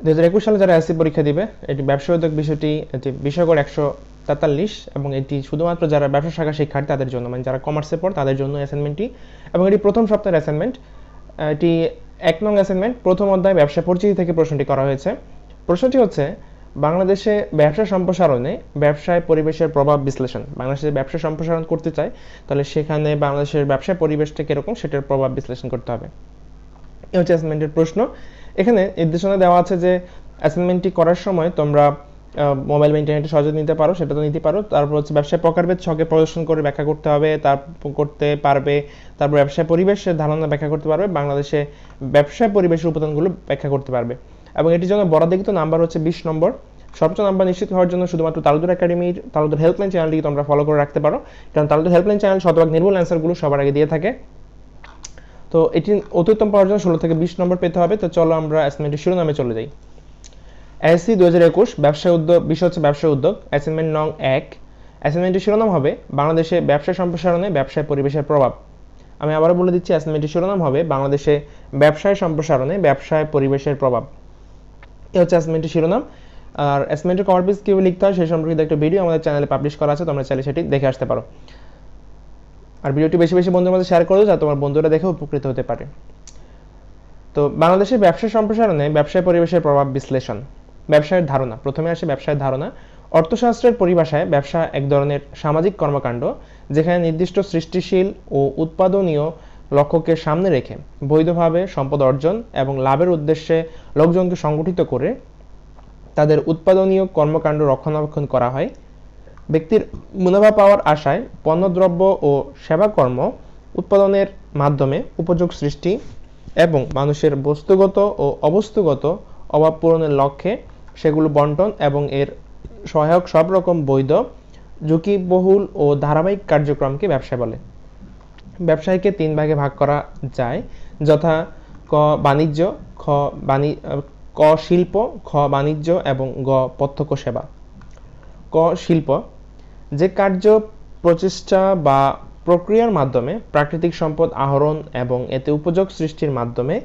2021 সালে যারা এসএসসি পরীক্ষা দিবে, এটি ব্যবসা উদ্যোগ বিষয়টি বিষয়কর 143 এবং এটি শুধুমাত্র যারা ব্যবসা শাখা শিক্ষার্থী তাদের জন্য, মানে যারা কমার্সে পড়ে তাদের জন্য অ্যাসাইনমেন্টটি। এবং এটি প্রথম সপ্তাহের অ্যাসাইনমেন্ট। এটি 1 নং অ্যাসাইনমেন্ট, প্রথম অধ্যায় ব্যবসা পরিচিতি থেকে প্রশ্নটি করা হয়েছে। প্রশ্নটি হচ্ছে বাংলাদেশে ব্যবসা সম্প্রসারণে ব্যবসায় পরিবেশের প্রভাব বিশ্লেষণ। বাংলাদেশে ব্যবসা সম্প্রসারণ করতে চায়, তাহলে সেখানে বাংলাদেশের ব্যবসায় পরিবেশটা কীরকম সেটার প্রভাব বিশ্লেষণ করতে হবে। এই হচ্ছে অ্যাসাইনমেন্টের প্রশ্ন। এখানে নির্দেশনা দেওয়া আছে যে অ্যাসাইনমেন্টটি করার সময় তোমরা মোবাইল বা ইন্টারনেটে সহজে নিতে পারো, সেটা তো নিতে পারো। তারপর হচ্ছে ব্যবসায় প্রকারভেদ ছকে প্রদর্শন করে ব্যাখ্যা করতে হবে, করতে পারবে। তারপর ব্যবসায় পরিবেশের ধারণা ব্যাখ্যা করতে পারবে, বাংলাদেশে ব্যবসায় পরিবেশের উপাদানগুলো ব্যাখ্যা করতে পারবে। এবং এটির জন্য বরাদ্দকৃত নাম্বার হচ্ছে 20 নম্বর। সর্বোচ্চ নাম্বার নিশ্চিত হওয়ার জন্য শুধুমাত্র তালুদের একাডেমির তালুদের হেল্পলাইন চ্যানেলটি তোমরা ফলো করে রাখতে পারো, কারণ তালুদের হেল্পলাইন চ্যানেল শতভাগ নির্ভুল অ্যান্সারগুলো সবার আগে দিয়ে থাকে। তো এটি অত্যুত্তম পাওয়ার জন্য 16 থেকে 20 নম্বর পেতে হবে। তো চলো আমরা অ্যাসাইনমেন্টের শিরোনামে চলে যাই। এসএসসি 2021 ব্যবসায় উদ্যোগ, বিষয় হচ্ছে ব্যবসায় উদ্যোগ। অ্যাসাইনমেন্ট নং 1। অ্যাসাইনমেন্টের শিরোনাম হবে বাংলাদেশে ব্যবসা সম্প্রসারণে ব্যবসায় পরিবেশের প্রভাব। আমি আবারও বলে দিচ্ছি, অ্যাসাইনমেন্টের শিরোনাম হবে বাংলাদেশে ব্যবসায় সম্প্রসারণে ব্যবসায় পরিবেশের প্রভাব। এই হচ্ছে অ্যাসাইনমেন্টের শিরোনাম। আর অ্যাসাইনমেন্টের কভার পেজ কীভাবে লিখতে হয় সেই সম্পর্কিত একটা ভিডিও আমাদের চ্যানেলে পাবলিশ করা আছে, তোমরা চাইলে সেটি দেখে আসতে পারো। আর ভিডিওটি বেশি বেশি বন্ধুদের মধ্যে শেয়ার করো যাতে তোমার বন্ধুরা দেখে উপকৃত হতে পারে। তো বাংলাদেশের ব্যবসা সম্প্রসারণে ব্যবসায় পরিবেশের প্রভাব বিশ্লেষণ। ব্যবসায়ের ধারণা, প্রথমে আসে ব্যবসায়ের ধারণা। অর্থশাস্ত্রের পরিভাষায় ব্যবসা এক ধরনের সামাজিক কর্মকাণ্ড যেখানে নির্দিষ্ট সৃষ্টিশীল ও উৎপাদনীয় লক্ষ্যকে সামনে রেখে বৈধভাবে সম্পদ অর্জন এবং লাভের উদ্দেশ্যে লোকজনকে সংগঠিত করে তাদের উৎপাদনীয় কর্মকাণ্ড রক্ষণাবেক্ষণ করা হয়। ব্যক্তির মুনাফা পাওয়ার আশায় পণ্যদ্রব্য ও সেবাকর্ম উৎপাদনের মাধ্যমে উপযোগ সৃষ্টি এবং মানুষের বস্তুগত ও অবস্তুগত অভাব পূরণের লক্ষ্যে সেগুলো বন্টন এবং এর সহায়ক সব রকম বৈধ, ঝুঁকিবহুল ও ধারাবাহিক কার্যক্রমকে ব্যবসা বলে। ব্যবসায়কে 3 ভাগে ভাগ করা যায়, যথা ক বাণিজ্য, ক শিল্প, খ বাণিজ্য এবং গ প্রত্যক্ষ সেবা। ক শিল্প, যে কার্য, প্রচেষ্টা বা প্রক্রিয়ার মাধ্যমে প্রাকৃতিক সম্পদ আহরণ এবং এতে উপযোগ সৃষ্টির মাধ্যমে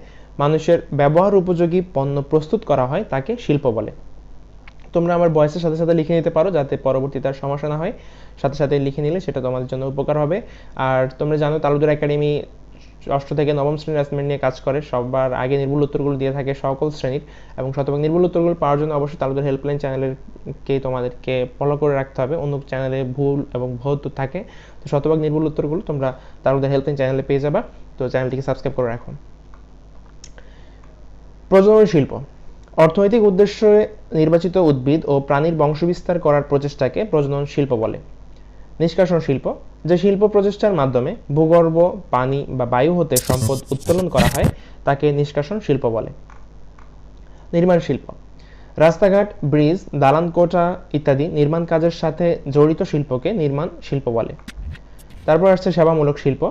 মানুষের ব্যবহার উপযোগী পণ্য প্রস্তুত করা হয় তাকে শিল্প বলে। তোমরা আমার ভয়েসের সাথে সাথে লিখে নিতে পারো যাতে পরবর্তীতে আর সমস্যা না হয়, সাথে সাথে লিখে নিলে সেটা তোমাদের জন্য উপকার হবে। আর তোমরা জানো তালুদের একাডেমি 8ম থেকে 9ম শ্রেণীর অ্যাসাইনমেন্ট নিয়ে কাজ করে, সবার আগে নির্ভুল উত্তরগুলো দিয়ে থাকে সকল শ্রেণীর, এবং শতভাগ নির্ভুল উত্তরগুলো পাওয়ার জন্য অবশ্যই তালুদের হেল্পলাইন চ্যানেলকে তোমাদেরকে ফলো করে রাখতে হবে। অন্য চ্যানেলে ভুল এবং ভুল থাকে, তো শতভাগ নির্ভুল উত্তরগুলো তোমরা তালুদের হেল্পলাইন চ্যানেলে পেয়ে যাবা। তো চ্যানেলটিকে সাবস্ক্রাইব করে রাখো। প্রজনন শিল্প, অর্থনৈতিক উদ্দেশ্যে নির্বাচিত উদ্ভিদ ও প্রাণীর বংশবিস্তার করার প্রচেষ্টাকে প্রজনন শিল্প বলে। নিষ্কাশন শিল্প, যে শিল্প প্রচেষ্টার মাধ্যমে ভূগর্ভ, পানি বা বায়ু হতে সম্পদ উত্তোলন করা হয় তাকে নিষ্কাশন শিল্প বলে। নির্মাণ শিল্প, রাস্তাঘাট, ব্রিজ, দালান কোঠা ইত্যাদি নির্মাণ কাজের সাথে জড়িত শিল্পকে নির্মাণ শিল্প বলে। তারপর আসছে সেবামূলক শিল্প,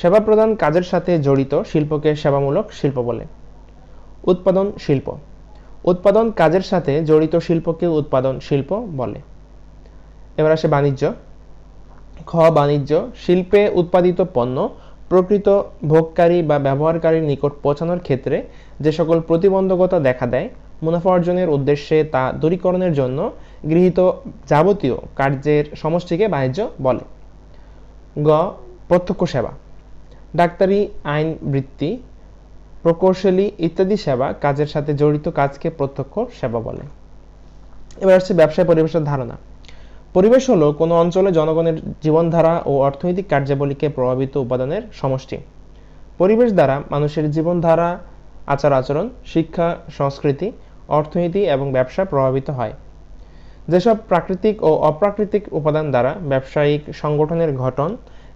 সেবা প্রদান কাজের সাথে জড়িত শিল্পকে সেবামূলক শিল্প বলে। উৎপাদন শিল্প, উৎপাদন কাজের সাথে জড়িত শিল্পকে উৎপাদন শিল্প বলে। এবার আসে বাণিজ্য। খ বাণিজ্য, শিল্পে উৎপাদিত পণ্য প্রকৃত ভোগকারী বা ব্যবহারকারীর নিকট পৌঁছানোর ক্ষেত্রে যে সকল প্রতিবন্ধকতা দেখা দেয় মুনাফা অর্জনের উদ্দেশ্যে তা দূরীকরণের জন্য গৃহীত যাবতীয় কার্যের সমষ্টিকে বাণিজ্য বলে। গ প্রত্যক্ষ সেবা, ডাক্তারি, আইন বৃত্তি, প্রকৌশলী ইত্যাদি সেবা কাজের সাথে জড়িত কাজকে প্রত্যক্ষ সেবা বলে। এবার আসছে ব্যবসায় পরিবেশের ধারণা। পরিবেশ হলো কোনো অঞ্চলে জনগণের জীবনধারা ও অর্থনৈতিক কার্যাবলীকে প্রভাবিত উপাদানের সমষ্টি। পরিবেশ দ্বারা মানুষের জীবনধারা, আচার আচরণ, শিক্ষা, সংস্কৃতি, অর্থনীতি এবং ব্যবসা প্রভাবিত হয়। যেসব প্রাকৃতিক ও অপ্রাকৃতিক উপাদান দ্বারা ব্যবসায়িক সংগঠনের গঠন,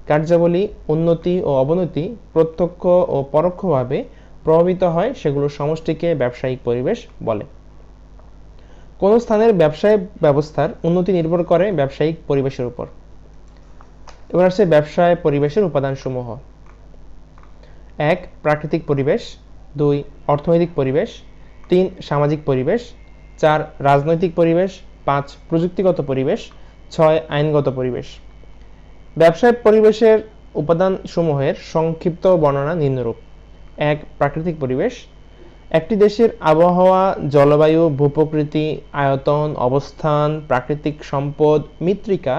কার্যাবলী, উন্নতি ও অবনতি প্রত্যক্ষ ও পরোক্ষভাবে প্রভাবিত হয় সেগুলোর সমষ্টিকে ব্যবসায়িক পরিবেশ বলে। কোন স্থানের ব্যবসায় ব্যবস্থার উন্নতি নির্ভর করে ব্যবসায়িক পরিবেশের উপর। এবার আসছে ব্যবসায় পরিবেশের উপাদানসমূহ। 1 প্রাকৃতিক পরিবেশ, 2 অর্থনৈতিক পরিবেশ, 3 সামাজিক পরিবেশ, 4 রাজনৈতিক পরিবেশ, 5 প্রযুক্তিগত পরিবেশ, 6 আইনগত পরিবেশ। ব্যবসায় পরিবেশের উপাদানসমূহের সংক্ষিপ্ত বর্ণনা নিম্নরূপ। 1 প্রাকৃতিক পরিবেশ, একটি দেশের আবহাওয়া, জলবায়ু, ভূপ্রকৃতি, আয়তন, অবস্থান, প্রাকৃতিক সম্পদ, মৃত্তিকা,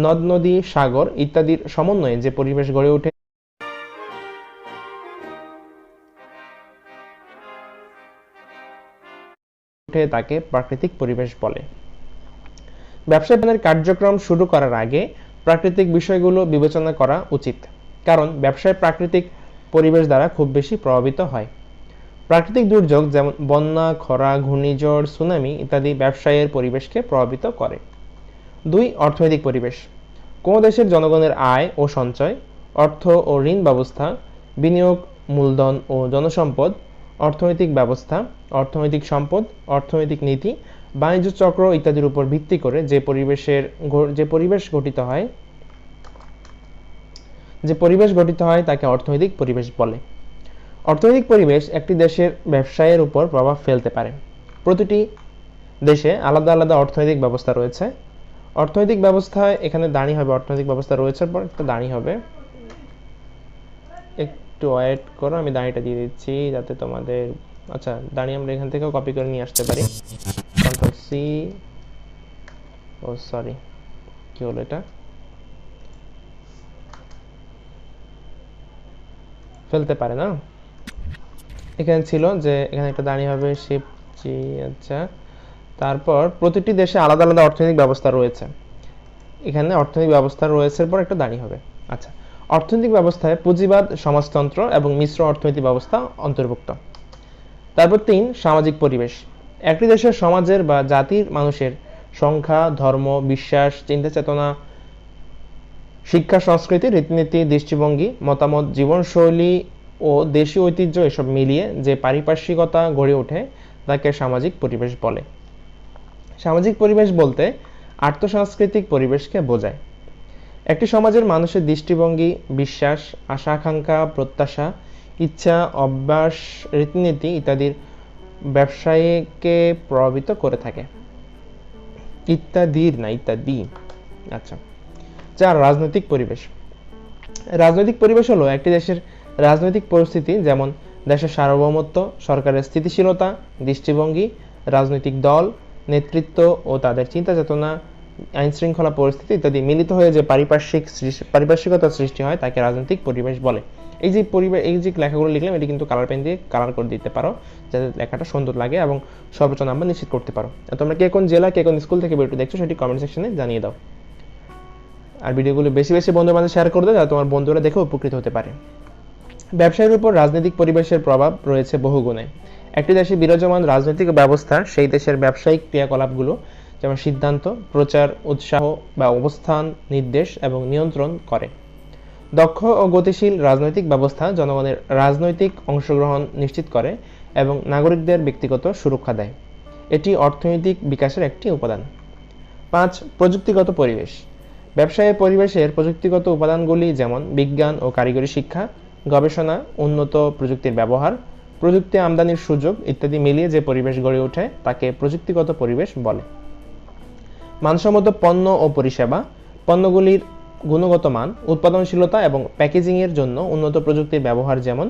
নদ-নদী, সাগর ইত্যাদির সমন্বয়ে যে পরিবেশ গড়ে ওঠে তাকে প্রাকৃতিক পরিবেশ বলে। ব্যবসা বাণিজ্যের কার্যক্রম শুরু করার আগে প্রাকৃতিক বিষয়গুলো বিবেচনা করা উচিত, কারণ ব্যবসায় প্রাকৃতিক পরিবেশ দ্বারা খুব বেশি প্রভাবিত হয়। প্রাকৃতিক দুর্যোগ যেমন বন্যা, খরা, ঘূর্ণিঝড়, সুনামি ইত্যাদি ব্যবসায়ের পরিবেশকে প্রভাবিত করে। 2. অর্থনৈতিক পরিবেশ। কোন দেশের জনগণের আয় ও সঞ্চয়, অর্থ ও ঋণ ব্যবস্থা, বিনিয়োগ, মূলধন ও জনসম্পদ, অর্থনৈতিক ব্যবস্থা, অর্থনৈতিক সম্পদ, অর্থনৈতিক নীতি, বাণিজ্য চক্র ইত্যাদির উপর ভিত্তি করে যে পরিবেশ গঠিত হয় তাকে অর্থনৈতিক পরিবেশ বলে। অর্থনৈতিক পরিবেশ একটি দেশের ব্যবসায়ের উপর প্রভাব ফেলতে পারে। প্রতিটি দেশে আলাদা আলাদা অর্থনৈতিক ব্যবস্থা রয়েছে। অর্থনৈতিক ব্যবস্থায় এখানে দাঁড়ি হবে, অর্থনৈতিক ব্যবস্থা রয়েছে পর একটা দাঁড়ি হবে, একটু ওয়েট করো, আমি দাঁড়িটা দিয়ে দিচ্ছি যাতে তোমাদের, আচ্ছা দাঁড়ি আমরা এখান থেকেও কপি করে নিয়ে আসতে পারি। কন্ট্রোল সি, ও সরি কি হলো এটা, ফেলতে পারে না, এখানে ছিল যে এখানে একটা দাঁড়ি হবে শিফট জি। আচ্ছা, তারপর প্রতিটি দেশে আলাদা আলাদা অর্থনৈতিক ব্যবস্থা রয়েছে, এখানে অর্থনৈতিক ব্যবস্থা রয়েছে পর একটা দাঁড়ি হবে। আচ্ছা, অর্থনৈতিক ব্যবস্থায় পুঁজিবাদ, সমাজতন্ত্র এবং মিশ্র অর্থনৈতিক ব্যবস্থা অন্তর্ভুক্ত। তারপর 3. সামাজিক পরিবেশ। একটি দেশের সমাজের বা জাতির মানুষের সংখ্যা, ধর্ম, বিশ্বাস, চিন্তা চেতনা, শিক্ষা, সংস্কৃতি, রীতিনীতি, দৃষ্টিভঙ্গি, মতামত, জীবনশৈলী ও দেশীয় ঐতিহ্য এসব মিলিয়ে যে পারিপার্শ্বিকতা গড়ে ওঠে তাকে সামাজিক পরিবেশ বলে। সামাজিক পরিবেশ বলতে আর্থসাংস্কৃতিক পরিবেশকে বোঝায়। একটি সমাজের মানুষের দৃষ্টিভঙ্গি, বিশ্বাস, আশা আকাঙ্ক্ষা, প্রত্যাশা, ইচ্ছা, অভ্যাস, রীতিনীতি ইত্যাদির ব্যবসায়কে প্রভাবিত করে থাকে। ইত্যাদি। আচ্ছা, 4. রাজনৈতিক পরিবেশ। রাজনৈতিক পরিবেশ হলো একটি দেশের রাজনৈতিক পরিস্থিতি, যেমন দেশের সার্বভৌমত্ব, সরকারের স্থিতিশীলতা, দৃষ্টিভঙ্গি, রাজনৈতিক দল, নেতৃত্ব ও তাদের চিন্তা চেতনা, আইন শৃঙ্খলা পরিস্থিতি ইত্যাদি মিলিত হয়ে যে পারিপার্শ্বিকতার সৃষ্টি হয় তাকে রাজনৈতিক পরিবেশ বলে। এই যে লেখাগুলো লিখলাম এটি কিন্তু কালার পেন দিয়ে কালার করে দিতে পারো যাতে লেখাটা সুন্দর লাগে এবং সর্বোচ্চ নাম্বার নিশ্চিত করতে পারো। তোমরা কে কোন জেলা, কে কোন স্কুল থেকে ভিডিওটি দেখছো সেটি কমেন্ট সেকশনে জানিয়ে দাও। আর ভিডিওগুলো বেশি বেশি বন্ধুদের মাঝে শেয়ার করে দাও যাতে তোমার বন্ধুরা দেখে উপকৃত হতে পারে। ব্যবসায়ের উপর রাজনৈতিক পরিবেশের প্রভাব রয়েছে বহুগুণে। একটি দেশে বিরাজমান রাজনৈতিক ব্যবস্থা সেই দেশের ব্যবসায়িক ক্রিয়াকলাপগুলো, যেমন সিদ্ধান্ত, প্রচার, উৎসাহ বা অবস্থান নির্দেশ এবং নিয়ন্ত্রণ করে। দক্ষ ও গতিশীল রাজনৈতিক ব্যবস্থা জনগণের রাজনৈতিক অংশগ্রহণ নিশ্চিত করে এবং নাগরিকদের ব্যক্তিগত সুরক্ষা দেয়। এটি অর্থনৈতিক বিকাশের একটি উপাদান। 5. প্রযুক্তিগত পরিবেশ। ব্যবসায়ের পরিবেশের প্রযুক্তিগত উপাদানগুলি যেমন বিজ্ঞান ও কারিগরি শিক্ষা, গবেষণা, উন্নত প্রযুক্তির ব্যবহার, প্রযুক্তি আমদানির সুযোগ ইত্যাদি মিলিয়ে যে পরিবেশ গড়ে ওঠে তাকে প্রযুক্তিগত পরিবেশ বলে। মানসম্মত পণ্য ও পরিষেবা, পণ্যগুলির গুণগত মান, উৎপাদনশীলতা এবং প্যাকেজিংয়ের জন্য উন্নত প্রযুক্তির ব্যবহার, যেমন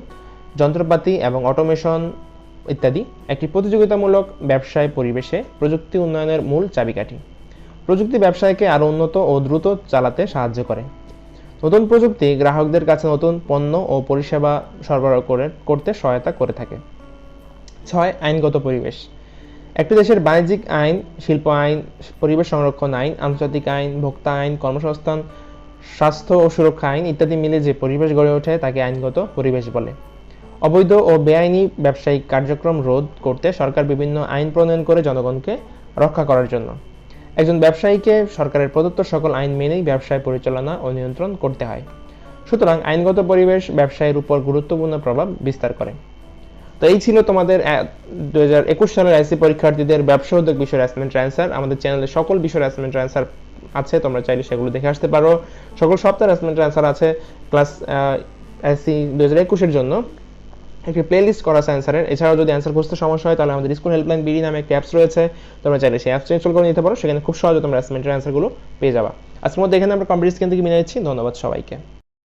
যন্ত্রপাতি এবং অটোমেশন ইত্যাদি একটি প্রতিযোগিতামূলক ব্যবসায় পরিবেশে প্রযুক্তি উন্নয়নের মূল চাবিকাঠি। প্রযুক্তি ব্যবসায়কে আরও উন্নত ও দ্রুত চালাতে সাহায্য করে। নতুন প্রযুক্তি গ্রাহকদের কাছে নতুন পণ্য ও পরিষেবা সরবরাহ করতে সহায়তা করে থাকে। 6. আইনগত পরিবেশ। একটি দেশের বাণিজ্যিক আইন, শিল্প আইন, পরিবেশ সংরক্ষণ আইন, আন্তর্জাতিক আইন, ভোক্তা আইন, কর্মসংস্থান, স্বাস্থ্য ও সুরক্ষা আইন ইত্যাদি মিলে যে পরিবেশ গড়ে ওঠে তাকে আইনগত পরিবেশ বলে। অবৈধ ও বেআইনি ব্যবসায়িক কার্যক্রম রোধ করতে সরকার বিভিন্ন আইন প্রণয়ন করে জনগণকে রক্ষা করার জন্য। একজন ব্যবসায়ীকে সরকারের প্রদত্ত সকল আইন মেনেই ব্যবসায় পরিচালনা ও নিয়ন্ত্রণ করতে হয়। সুতরাং আইনগত পরিবেশ ব্যবসায়ের উপর গুরুত্বপূর্ণ প্রভাব বিস্তার করে। তো এই ছিল তোমাদের 2021 সালের আইসি পরীক্ষার্থীদের ব্যবসা উদ্যোগ বিষয়ের অ্যাসাইনমেন্ট অ্যান্সার। আমাদের চ্যানেলে সকল বিষয়ের অ্যাসাইনমেন্ট অ্যান্সার আছে, তোমরা চাইলে সেগুলো দেখে আসতে পারো। সকল সপ্তাহের অ্যাসাইনমেন্ট অ্যান্সার আছে। ক্লাস আইসি 2021 এর জন্য একটি প্লেলিস্ট করা আছে অ্যান্সারের। এছাড়াও যদি অ্যান্সার বুঝতে সমস্যা হয় তাহলে আমাদের স্কুল হেল্পলাইন বিডি নামে একটি অ্যাপস রয়েছে, তোমরা চাইলে সেই অ্যাপস ইনস্টল করে নিতে পারো। সেখানে খুব সহজে তোমরা অ্যাসাইনমেন্টের অ্যান্সারগুলো পেয়ে যাবা। আজকের মধ্যে এখানে আমরা কম্পিউটার স্ক্রিন থেকে বিদায় নিচ্ছি। ধন্যবাদ সবাইকে।